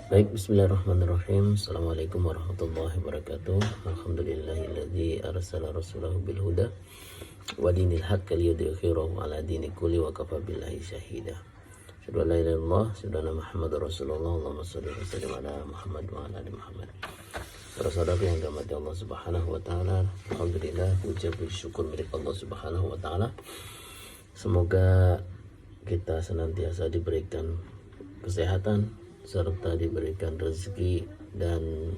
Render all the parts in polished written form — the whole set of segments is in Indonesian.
Baik, bismillahirrahmanirrahim. Assalamualaikum warahmatullahi wabarakatuh. Alhamdulillahilladzi arsala rasulahu bil huda wa dinil haqqi liyudhhirahu ala dini kulli wa kafa billahi syahida. Asyhadu an la ilaha illallah, asyhadu anna Muhammadar Rasulullah. Allahumma shalli wa sallim ala Muhammad wa ala ali Muhammad. Para saudara yang dirahmati Allah Subhanahu wa taala, alhamdulillah, puji syukur milik Allah Subhanahu wa taala. Semoga kita senantiasa diberikan kesehatan serta diberikan rezeki dan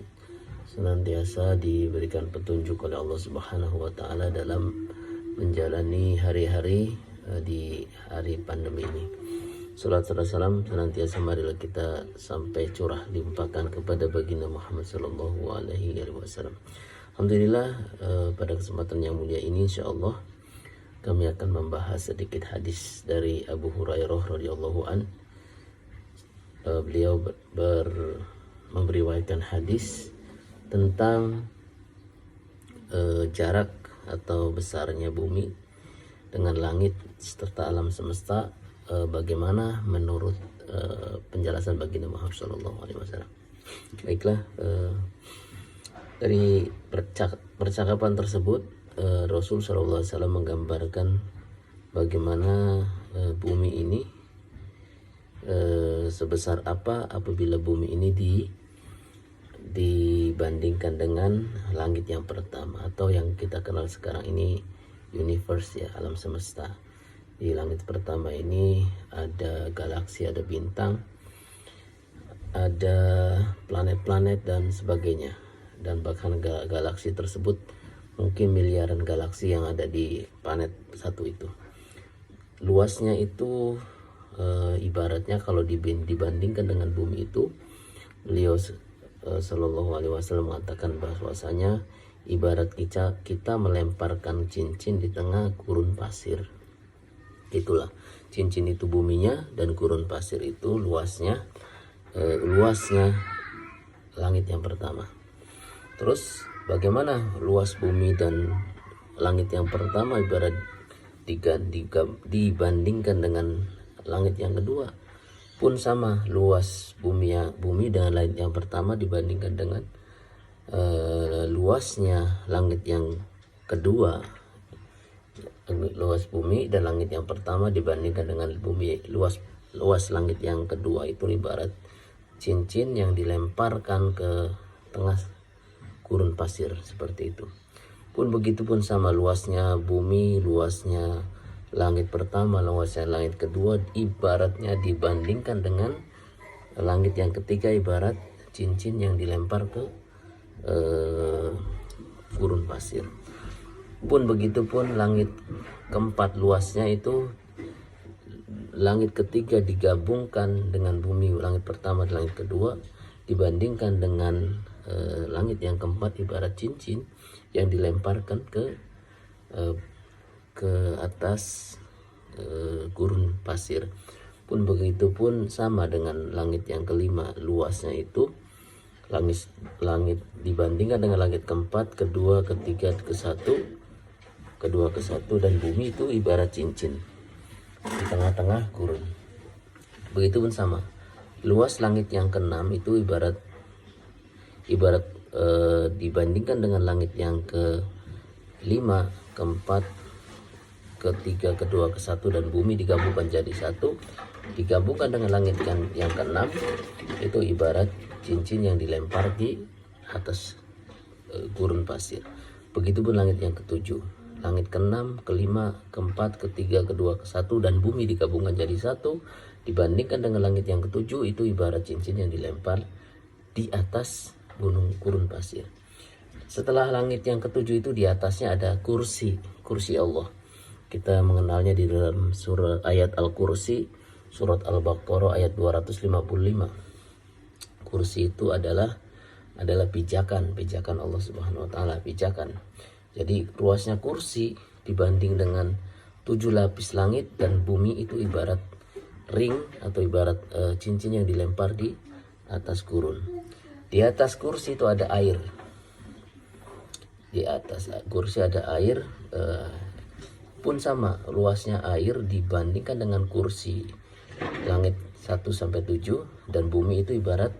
senantiasa diberikan petunjuk oleh Allah Subhanahu wa taala dalam menjalani hari-hari di hari pandemi ini. Salat serta salam senantiasa marilah kita sampai curah limpahkan kepada baginda Muhammad sallallahu alaihi wasallam. Alhamdulillah, pada kesempatan yang mulia ini insyaallah kami akan membahas sedikit hadis dari Abu Hurairah radhiyallahu an. Beliau meriwayatkan hadis tentang jarak atau besarnya bumi dengan langit serta alam semesta, bagaimana menurut penjelasan baginda Muhammad SAW. Baiklah, dari percakapan tersebut Rasul SAW menggambarkan bagaimana bumi ini sebesar apa apabila bumi ini dibandingkan dengan langit yang pertama atau yang kita kenal sekarang ini universe, ya, alam semesta. Di langit pertama ini ada galaksi, ada bintang, ada planet-planet dan sebagainya, dan bahkan galaksi tersebut mungkin miliaran galaksi yang ada di planet satu itu. Luasnya itu ibaratnya kalau dibandingkan dengan bumi itu, beliau Shallallahu Alaihi Wasallam mengatakan bahwasanya ibarat kita melemparkan cincin di tengah gurun pasir. Itulah cincin itu buminya, dan gurun pasir itu luasnya langit yang pertama. Terus bagaimana luas bumi dan langit yang pertama ibarat dibandingkan dengan langit yang kedua pun sama luas bumi dengan langit yang pertama dibandingkan dengan luasnya langit yang kedua. Luas bumi dan langit yang pertama dibandingkan dengan luas langit yang kedua itu ibarat cincin yang dilemparkan ke tengah gurun pasir, seperti itu. Pun begitu pun sama luasnya bumi, luasnya langit pertama, luasnya langit kedua ibaratnya dibandingkan dengan langit yang ketiga ibarat cincin yang dilempar ke gurun pasir. Pun begitu pun langit keempat luasnya itu langit ketiga digabungkan dengan bumi, langit pertama dan langit kedua dibandingkan dengan langit yang keempat ibarat cincin yang dilemparkan ke atas gurun pasir. Pun begitu pun sama dengan langit yang kelima, luasnya itu langit dibandingkan dengan langit keempat, kedua, ketiga, ke satu dan bumi itu ibarat cincin di tengah-tengah gurun. Begitu pun sama luas langit yang keenam itu ibarat dibandingkan dengan langit yang kelima, keempat, ketiga, kedua, ke satu dan bumi digabungkan jadi satu, digabungkan dengan langit yang keenam itu ibarat cincin yang dilempar di atas gurun pasir. Begitupun langit yang ketujuh, langit keenam, kelima, keempat, ketiga, kedua, ke satu dan bumi digabungkan jadi satu dibandingkan dengan langit yang ketujuh itu ibarat cincin yang dilempar di atas gurun pasir. Setelah langit yang ketujuh itu di atasnya ada kursi Allah. Kita mengenalnya di dalam surat ayat Al-Kursi, surat Al-Baqarah ayat 255. Kursi itu adalah pijakan Allah Subhanahu wa taala, pijakan. Jadi luasnya kursi dibanding dengan 7 lapis langit dan bumi itu ibarat ring atau ibarat cincin yang dilempar di atas gurun. Di atas kursi itu ada air. Di atas kursi ada air, pun sama luasnya air dibandingkan dengan kursi langit 1 sampai 7 dan bumi itu ibarat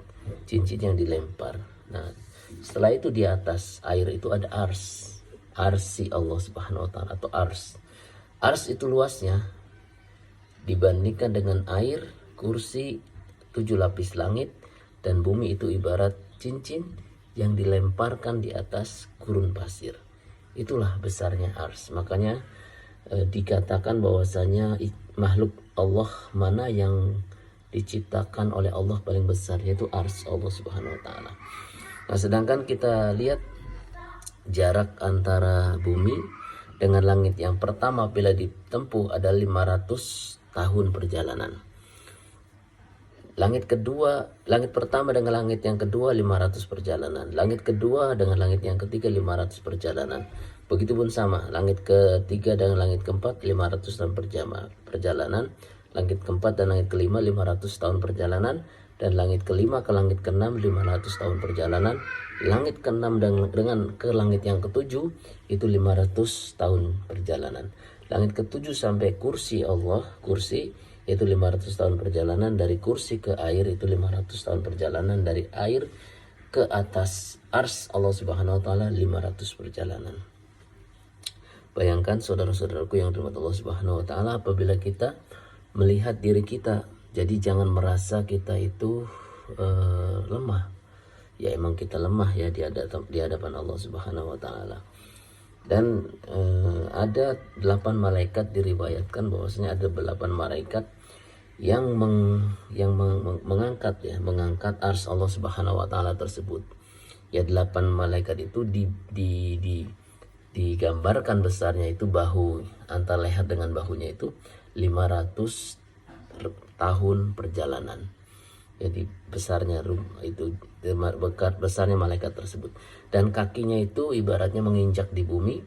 cincin yang dilempar. Nah, setelah itu di atas air itu ada arsi Allah Subhanahu wa taala atau ars. Ars itu luasnya dibandingkan dengan air, kursi, 7 lapis langit dan bumi itu ibarat cincin yang dilemparkan di atas gurun pasir. Itulah besarnya ars. Makanya dikatakan bahwasanya makhluk Allah mana yang diciptakan oleh Allah paling besar, yaitu ars Allah Subhanahu wa taala. Nah, sedangkan kita lihat jarak antara bumi dengan langit yang pertama bila ditempuh ada 500 tahun perjalanan. Langit pertama dengan langit yang kedua 500 perjalanan. Langit kedua dengan langit yang ketiga 500 perjalanan. Begitupun sama, langit ketiga dengan langit keempat 500 tahun perjalanan. Langit keempat dan langit kelima 500 tahun perjalanan. Dan langit kelima ke langit keenam 500 tahun perjalanan. Langit keenam dengan ke langit yang ketujuh itu 500 tahun perjalanan. Langit ketujuh sampai kursi Allah, kursi itu 500 tahun perjalanan. Dari kursi ke air itu 500 tahun perjalanan. Dari air ke atas ars Allah Subhanahu wa taala 500 perjalanan. Bayangkan saudara-saudaraku yang dirahmati Allah Subhanahu wa taala, apabila kita melihat diri kita, jadi jangan merasa kita itu lemah. Ya emang kita lemah ya di hadapan Allah Subhanahu wa taala. Dan ada 8 malaikat, diriwayatkan bahwasanya ada 8 malaikat yang mengangkat ars Allah Subhanahu wa taala tersebut. Ya 8 malaikat itu digambarkan besarnya itu bahu, antara leher dengan bahunya itu 500 tahun perjalanan. Jadi besarnya itu besarnya malaikat tersebut. Dan kakinya itu ibaratnya menginjak di bumi,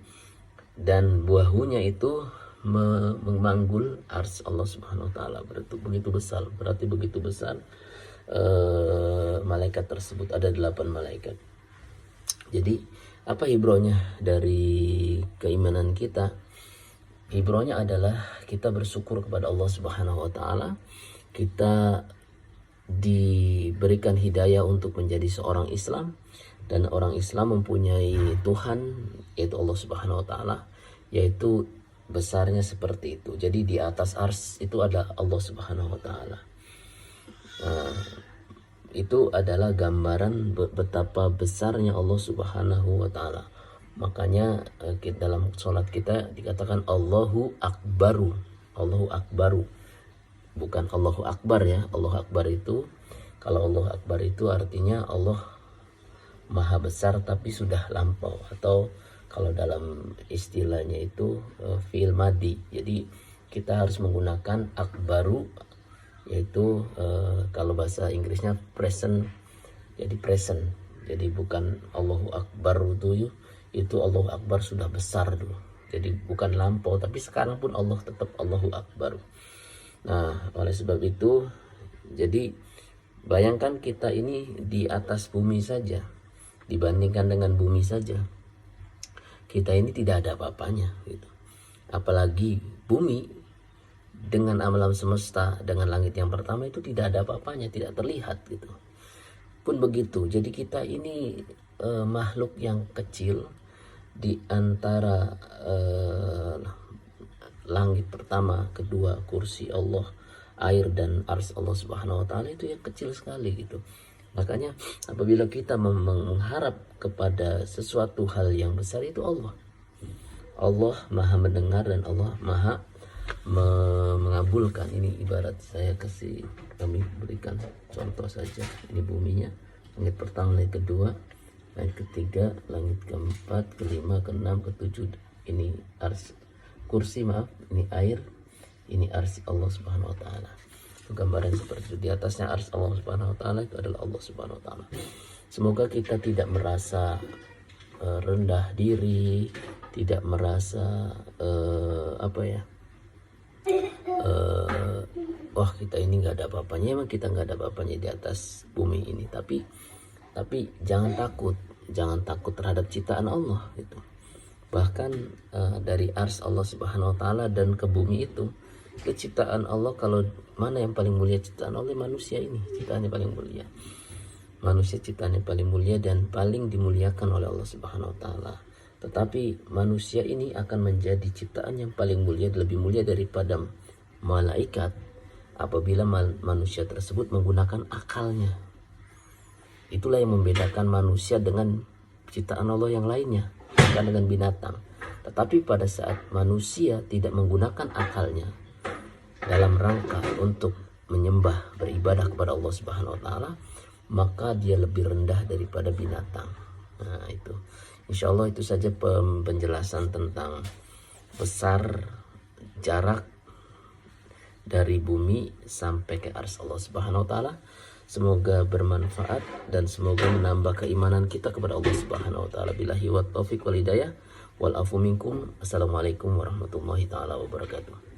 dan bahunya itu memanggul ars Allah Subhanahu wa taala. Berarti begitu besar malaikat tersebut, ada 8 malaikat. Jadi apa hibrohnya dari keimanan kita? Hibrohnya adalah kita bersyukur kepada Allah Subhanahu wa taala. Kita diberikan hidayah untuk menjadi seorang Islam, dan orang Islam mempunyai Tuhan yaitu Allah Subhanahu wa taala, yaitu besarnya seperti itu. Jadi di atas ars itu ada Allah Subhanahu wa taala. Itu adalah gambaran betapa besarnya Allah Subhanahu wa taala. Makanya dalam sholat kita dikatakan Allahu Akbaru. Allahu Akbaru, bukan Allahu Akbar ya. Allahu Akbar itu, kalau Allahu Akbar itu artinya Allah Maha Besar tapi sudah lampau, atau kalau dalam istilahnya itu fi'il madi. Jadi kita harus menggunakan akbaru, yaitu kalau bahasa Inggrisnya present. Jadi present. Jadi bukan Allahu Akbar itu Allahu Akbar sudah besar dulu. Jadi bukan lampau, tapi sekarang pun Allah tetap Allahu Akbar. Nah, oleh sebab itu, jadi bayangkan kita ini di atas bumi saja, dibandingkan dengan bumi saja, kita ini tidak ada apa-apanya gitu. Apalagi bumi dengan alam semesta, dengan langit yang pertama itu tidak ada apa-apanya, tidak terlihat gitu. Pun begitu. Jadi kita ini makhluk yang kecil di antara langit pertama, kedua, kursi Allah, air dan ars Allah Subhanahu wa taala itu yang kecil sekali gitu. Makanya apabila kita mengharap kepada sesuatu hal yang besar, itu Allah Maha mendengar dan Allah Maha mengabulkan. Ini ibarat kami berikan contoh saja. Ini buminya, langit pertama, langit kedua, langit ketiga, langit keempat, kelima, keenam, ketujuh. Ini ars, kursi ini air, ini ars Allah Subhanahu wa taala. Itu gambaran seperti itu. Di atasnya ars Allah Subhanahu wa taala itu adalah Allah Subhanahu wa taala. Semoga kita tidak merasa rendah diri, tidak merasa wah kita ini nggak ada apa-apanya. Emang kita nggak ada apa-apanya di atas bumi ini, tapi jangan takut terhadap ciptaan Allah gitu. Bahkan dari ars Allah Subhanahu wa taala dan ke bumi itu ciptaan Allah. Kalau mana yang paling mulia ciptaan Allah? Manusia ini ciptaannya paling mulia. manusia ciptaan yang paling mulia dan paling dimuliakan oleh Allah Subhanahu wa taala. Tetapi manusia ini akan menjadi ciptaan yang paling mulia, lebih mulia daripada malaikat apabila manusia tersebut menggunakan akalnya. Itulah yang membedakan manusia dengan ciptaan Allah yang lainnya, bukan dengan binatang. Tetapi pada saat manusia tidak menggunakan akalnya dalam rangka untuk menyembah, beribadah kepada Allah Subhanahu wa taala, maka dia lebih rendah daripada binatang. Nah, itu. Insya Allah itu saja penjelasan tentang besar jarak dari bumi sampai ke arsy Allah Subhanahu wa taala. Semoga bermanfaat dan semoga menambah keimanan kita kepada Allah Subhanahu wa taala. Billahi wa taufiq wal hidayah wal afu minkum. Assalamualaikum warahmatullahi taala wabarakatuh.